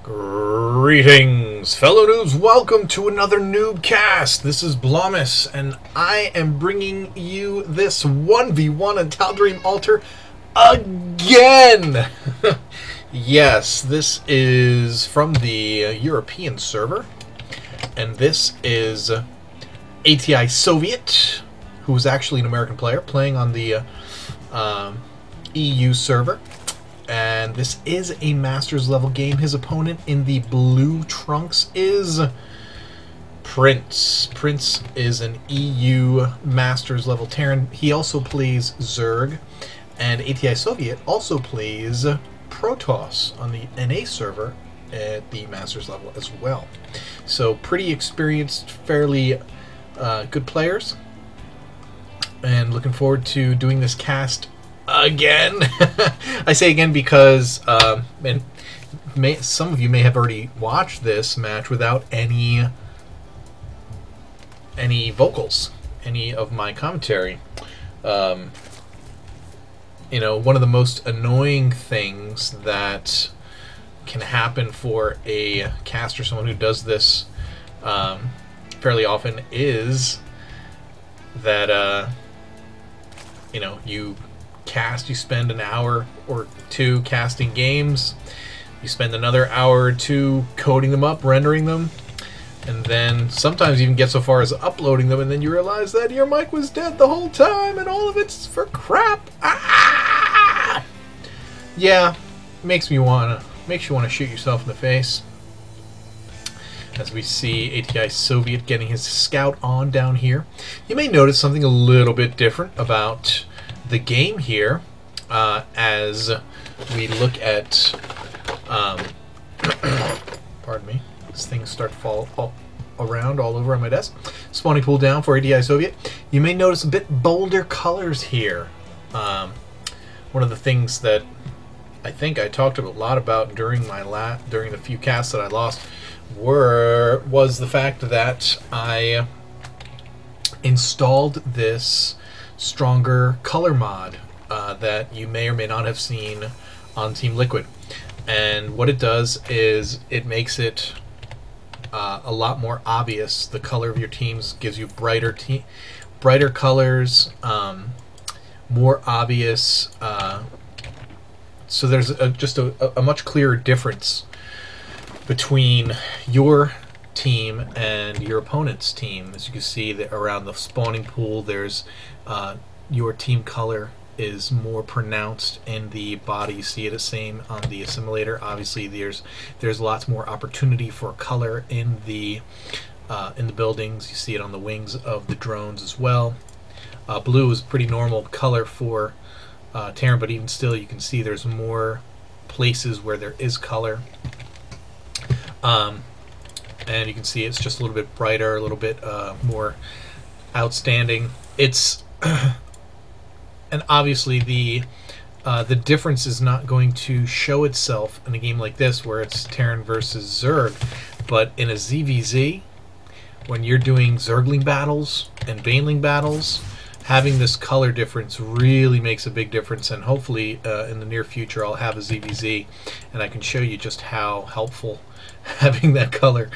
Greetings, fellow noobs. Welcome to another NuubCast. This is Blomus, and I am bringing you this 1v1 on Dream Altar again. Yes, this is from the European server, and this is ATI Soviet, who is actually an American player, playing on the EU server. And this is a Masters level game. His opponent in the blue trunks is Prince. Prince is an EU Masters level Terran. He also plays Zerg. And ATI Soviet also plays Protoss on the NA server at the Masters level as well. So pretty experienced, fairly good players. And looking forward to doing this cast again. I say again because some of you may have already watched this match without any vocals, any of my commentary. You know, one of the most annoying things that can happen for a caster, someone who does this fairly often, is that you know, you spend an hour or two casting games, you spend another hour or two coding them up, rendering them, and then sometimes you even get so far as uploading them, and then you realize that your mic was dead the whole time and all of it's for crap. Ah! Yeah, makes you wanna shoot yourself in the face. As we see ATI Soviet getting his scout on down here. You may notice something a little bit different about the game here, as we look at pardon me, these things start to fall around all over on my desk. Spawning pool down for ATI Soviet. You may notice a bit bolder colors here. One of the things that I think I talked a lot about during the few casts that I lost was the fact that I installed this stronger color mod that you may or may not have seen on Team Liquid. And what it does is it makes it a lot more obvious. The color of your teams gives you brighter colors, more obvious. So there's just a much clearer difference between your team and your opponent's team. As you can see, that around the spawning pool, there's your team color is more pronounced in the body. You see it the same on the assimilator. Obviously, there's lots more opportunity for color in the buildings. You see it on the wings of the drones as well. Blue is pretty normal color for Terran, but even still, you can see there's more places where there is color. And you can see it's just a little bit brighter, a little bit more outstanding. It's and obviously the difference is not going to show itself in a game like this where it's Terran versus Zerg, but in a ZvZ, when you're doing Zergling battles and Baneling battles, having this color difference really makes a big difference. And hopefully in the near future I'll have a ZvZ and I can show you just how helpful having that color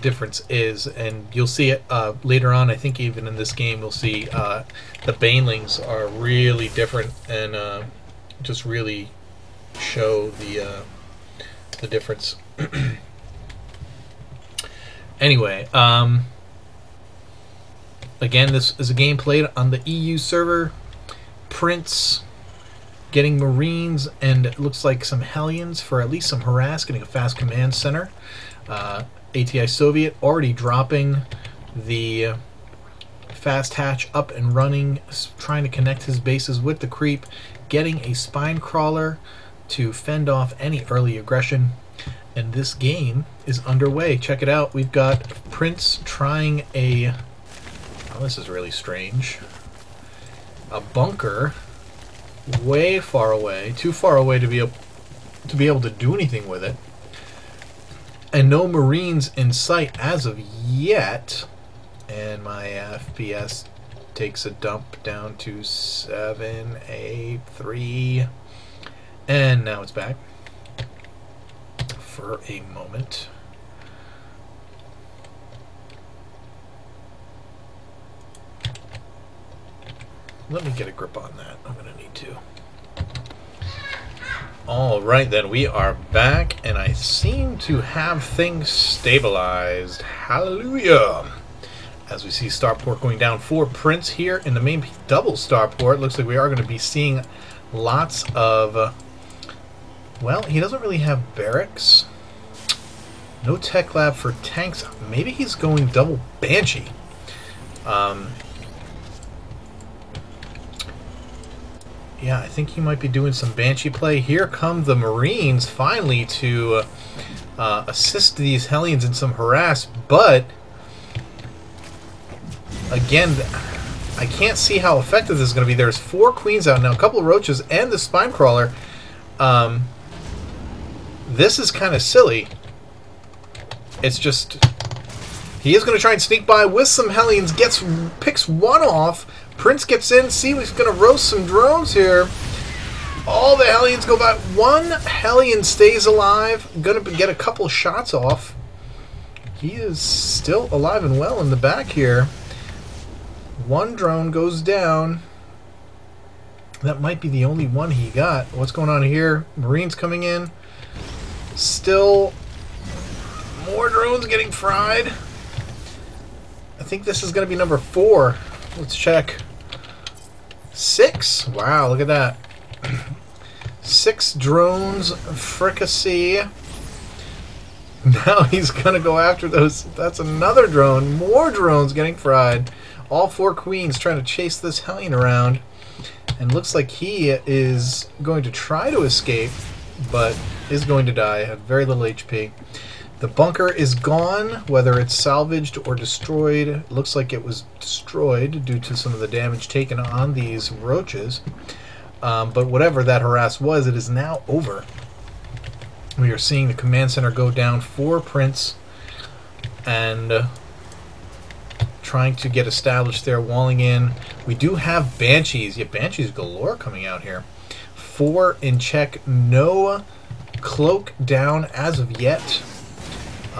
difference is. And you'll see it later on. I think even in this game you'll see the Banelings are really different and just really show the difference. Anyway, again, this is a game played on the EU server. Prince getting Marines and it looks like some Hellions for at least some harass, getting a fast command center. ATI Soviet already dropping the fast hatch up and running, trying to connect his bases with the creep, getting a spine crawler to fend off any early aggression. And this game is underway. Check it out. We've got Prince trying a... Oh, this is really strange. A bunker way far away, too far away to be able to do anything with it, and no Marines in sight as of yet. And my FPS takes a dump down to 783, and now it's back. for a moment. Let me get a grip on that. I'm going to need to. Alright then, we are back, and I seem to have things stabilized. Hallelujah! As we see starport going down for Prince here in the main double starport. Looks like we are going to be seeing lots of... well, he doesn't really have barracks. No tech lab for tanks. Maybe he's going double Banshee. Yeah, I think he might be doing some Banshee play. Here come the Marines finally to assist these Hellions in some harass, but again, I can't see how effective this is going to be. There's 4 Queens out now, a couple of Roaches, and the Spine Crawler. This is kind of silly. It's just... he is going to try and sneak by with some Hellions, picks one off. Prince gets in. See, he's going to roast some drones here. All the Hellions go by. One Hellion stays alive. Going to get a couple shots off. He is still alive and well in the back here. One drone goes down. That might be the only one he got. What's going on here? Marines coming in. Still more drones getting fried. I think this is going to be number 4. Let's check. 6. Wow, look at that. 6 drones fricassee. Now he's going to go after those. That's another drone. More drones getting fried. All 4 Queens trying to chase this Hellion around. And looks like he is going to try to escape, but is going to die at very little HP. The bunker is gone, whether it's salvaged or destroyed. It looks like it was destroyed due to some of the damage taken on these Roaches. But whatever that harass was, it is now over. We are seeing the command center go down for Prince and trying to get established there, walling in. We do have Banshees. Yeah, Banshees galore coming out here. 4 in check. No cloak down as of yet.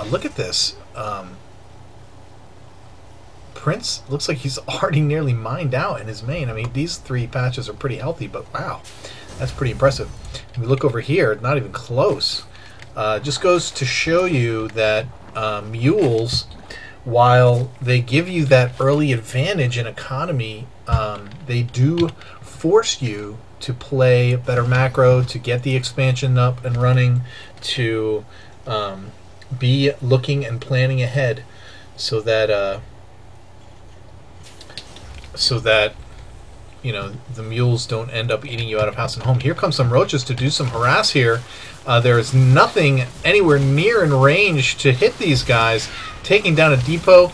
Look at this. Prince looks like he's already nearly mined out in his main. I mean, these 3 patches are pretty healthy, but wow, that's pretty impressive. If we look over here, not even close. Just goes to show you that mules, while they give you that early advantage in economy, they do force you to play better macro, to get the expansion up and running, to be looking and planning ahead, so that you know, the mules don't end up eating you out of house and home. Here comes some Roaches to do some harass here. There is nothing anywhere near in range to hit these guys. Taking down a depot.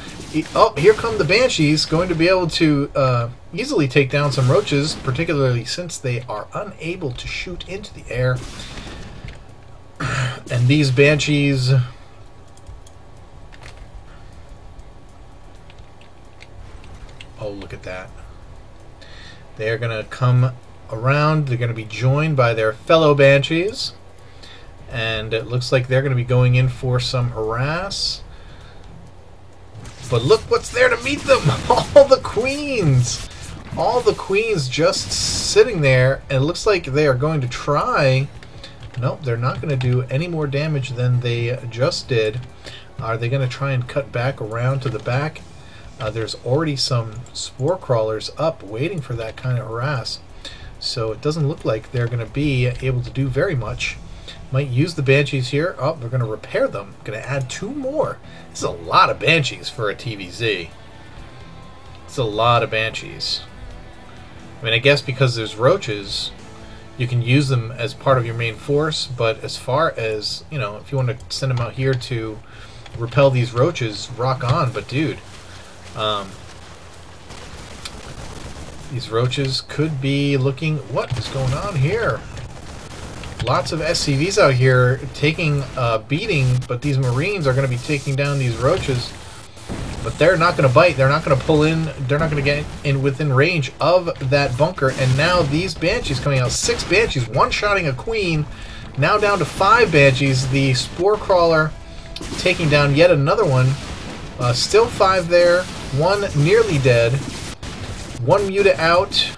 Oh, here come the Banshees, going to be able to easily take down some Roaches, particularly since they are unable to shoot into the air. And these Banshees... oh, look at that. They're going to come around. They're going to be joined by their fellow Banshees. And it looks like they're going to be going in for some harass. But look what's there to meet them. All the Queens. All the Queens just sitting there. And it looks like they are going to try... nope, they're not going to do any more damage than they just did. Are they going to try and cut back around to the back? There's already some spore crawlers up waiting for that kind of harass. So it doesn't look like they're going to be able to do very much. Might use the Banshees here. Oh, they're going to repair them. Going to add 2 more. This is a lot of Banshees for a TvZ. It's a lot of Banshees. I mean, I guess because there's Roaches, you can use them as part of your main force, but as far as, you know, if you want to send them out here to repel these Roaches, rock on. But dude, these Roaches could be looking... what is going on here? Lots of SCVs out here taking a beating, but these Marines are going to be taking down these Roaches. But they're not going to bite. They're not going to pull in. They're not going to get in within range of that bunker. And now these Banshees coming out. 6 Banshees, one-shotting a Queen. Now down to 5 Banshees. The Spore Crawler taking down yet another one. Still 5 there. 1 nearly dead. 1 Muta out.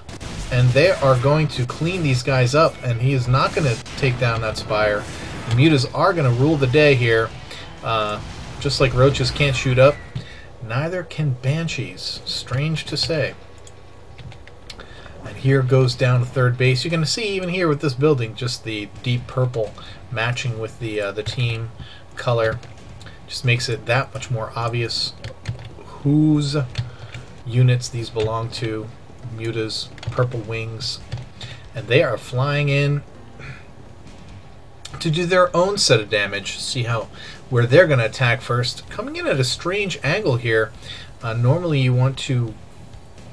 And they are going to clean these guys up. And he is not going to take down that Spire. The Mutas are going to rule the day here. Just like Roaches can't shoot up, neither can Banshees. Strange to say. And here goes down to third base. You're going to see even here with this building, just the deep purple matching with the team color. Just makes it that much more obvious whose units these belong to. Muta's purple wings. And they are flying in to do their own set of damage. See where they're going to attack first. Coming in at a strange angle here. Normally you want to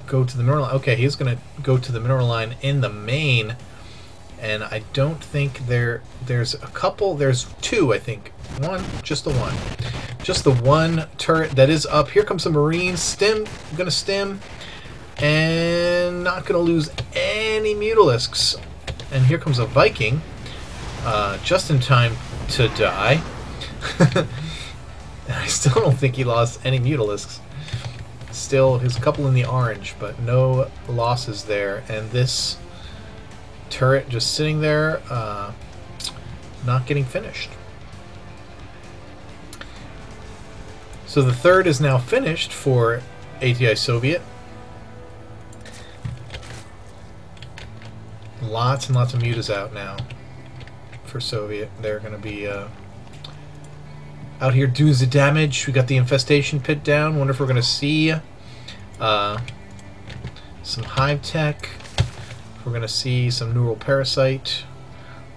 go to the mineral line. Okay, he's going to go to the mineral line in the main. And I don't think there's a couple. There's 2, I think. Just the one. Just the one turret that is up. Here comes the Marines. Stim. Going to stim. And not going to lose any Mutalisks. And here comes a Viking. Just in time to die. I still don't think he lost any Mutalisks. Still, his couple in the orange, but no losses there. And this turret just sitting there, not getting finished. So the third is now finished for ATI Soviet. Lots and lots of Mutas out now for Soviet. They're going to be out here doing the damage. We got the infestation pit down. Wonder if we're going to see some hive tech. If we're going to see some neural parasite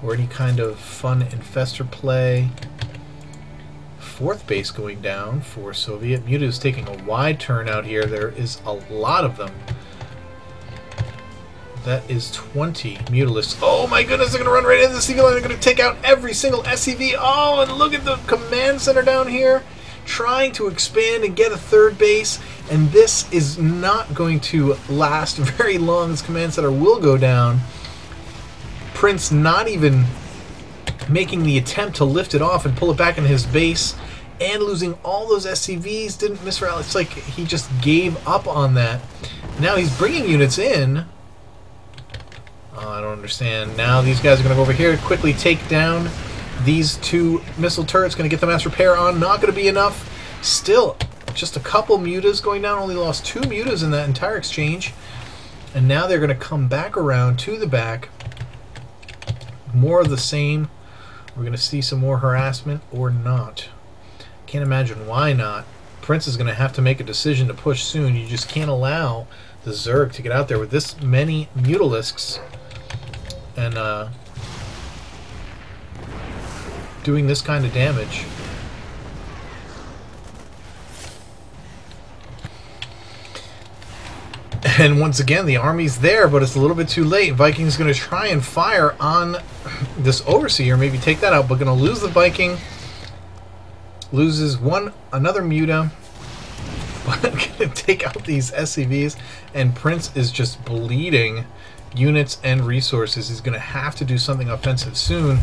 or any kind of fun infestor play. Fourth base going down for Soviet. Muta is taking a wide turn out here. There is a lot of them. That is 20 Mutalisks. Oh my goodness, they're going to run right into the SCV line. They're going to take out every single SCV. Oh, and look at the command center down here. Trying to expand and get a third base. And this is not going to last very long. This command center will go down. Prince not even making the attempt to lift it off and pull it back into his base. And losing all those SCVs. Didn't miss rally. It's like he just gave up on that. Now he's bringing units in. I don't understand. Now these guys are going to go over here, quickly take down these 2 missile turrets. Going to get the mass repair on. Not going to be enough. Still, just a couple Mutas going down. Only lost 2 Mutas in that entire exchange. And now they're going to come back around to the back. More of the same. We're going to see some more harassment or not. Can't imagine why not. Prince is going to have to make a decision to push soon. You just can't allow the Zerg to get out there with this many Mutalisks. And doing this kind of damage. And once again, the army's there, but it's a little bit too late. Viking's going to try and fire on this Overseer, maybe take that out, but going to lose the Viking. Loses another Muta. But going to take out these SCVs. And Prince is just bleeding units and resources. He's going to have to do something offensive soon.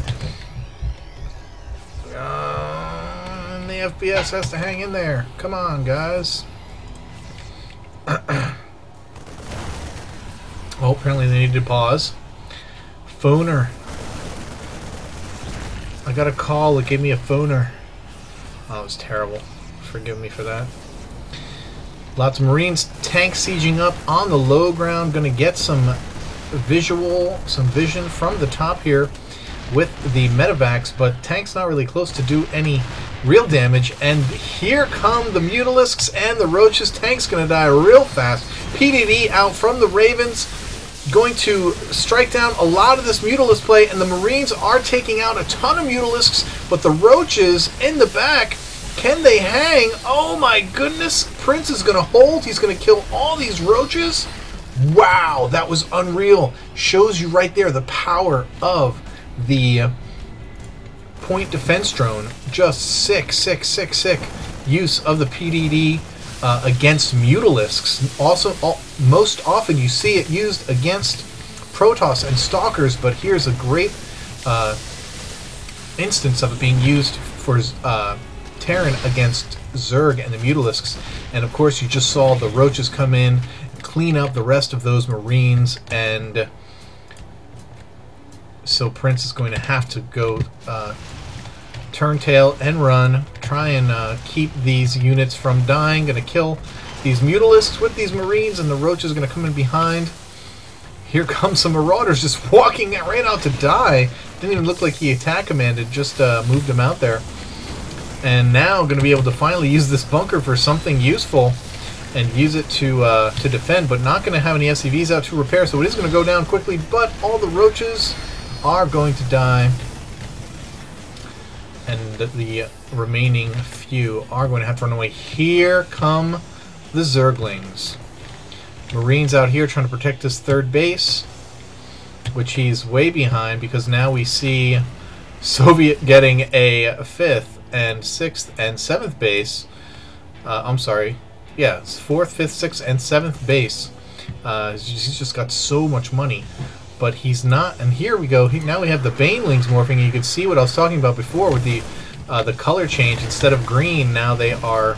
And the FPS has to hang in there. Come on, guys. Oh, apparently they needed to pause. Phoner. I got a call that gave me a phoner. Oh, it was terrible. Forgive me for that. Lots of Marines. Tank sieging up on the low ground. Going to get some vision from the top here with the medevacs, but tank's not really close to do any real damage. And here come the Mutalisks and the Roaches. Tank's going to die real fast. PDD out from the Ravens, going to strike down a lot of this Mutalisk play, and the Marines are taking out a ton of Mutalisks, but the Roaches in the back, can they hang? Oh my goodness, Prince is going to hold. He's going to kill all these Roaches. Wow, that was unreal. Shows you right there the power of the point defense drone. Just sick use of the PDD against Mutalisks. Also, most often you see it used against Protoss and Stalkers, but here's a great instance of it being used for Terran against Zerg and the Mutalisks. And of course, you just saw the roaches come in, clean up the rest of those Marines, and so Prince is going to have to go turn tail and run, try and keep these units from dying. Going to kill these Mutalisks with these Marines, and the roaches are going to come in behind. Here comes some Marauders just walking right out to die. Didn't even look like he attack commanded, just moved him out there. And now going to be able to finally use this bunker for something useful and use it to defend, but not going to have any SCVs out to repair, so it is going to go down quickly, but all the roaches are going to die. And the remaining few are going to have to run away. Here come the Zerglings. Marines out here trying to protect this third base, which he's way behind because now we see Soviet getting a 5th and 6th and 7th base. I'm sorry. Yeah, it's 4th, 5th, 6th, and 7th base. He's just got so much money. But he's not, and here we go. Now we have the Banelings morphing, and you can see what I was talking about before with the color change. Instead of green, now they are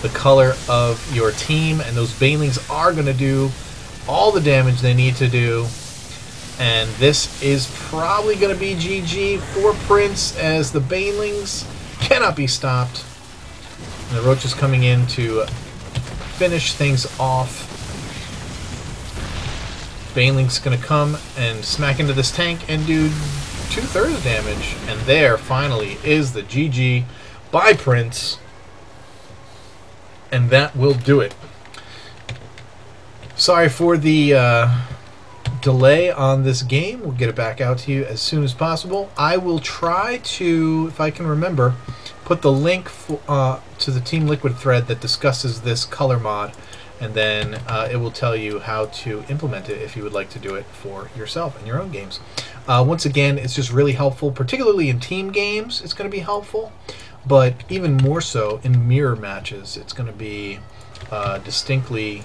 the color of your team, and those Banelings are going to do all the damage they need to do. And this is probably going to be GG for Prince, as the Banelings cannot be stopped. And the Roach is coming in to finish things off. Baneling's going to come and smack into this tank and do 2/3 damage. And there, finally, is the GG by Prince. And that will do it. Sorry for the delay on this game. We'll get it back out to you as soon as possible. I will try to, if I can remember, put the link to the Team Liquid thread that discusses this color mod, and then it will tell you how to implement it if you would like to do it for yourself in your own games. Once again, it's just really helpful, particularly in team games. It's going to be helpful, but even more so in mirror matches. It's going to be distinctly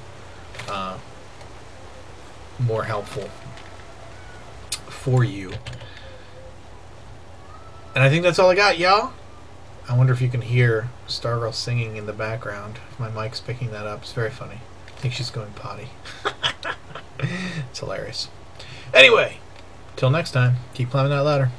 more helpful for you. And I think that's all I got, y'all. I wonder if you can hear Stargirl singing in the background. If my mic's picking that up, it's very funny. I think she's going potty. It's hilarious. Anyway, till next time, keep climbing that ladder.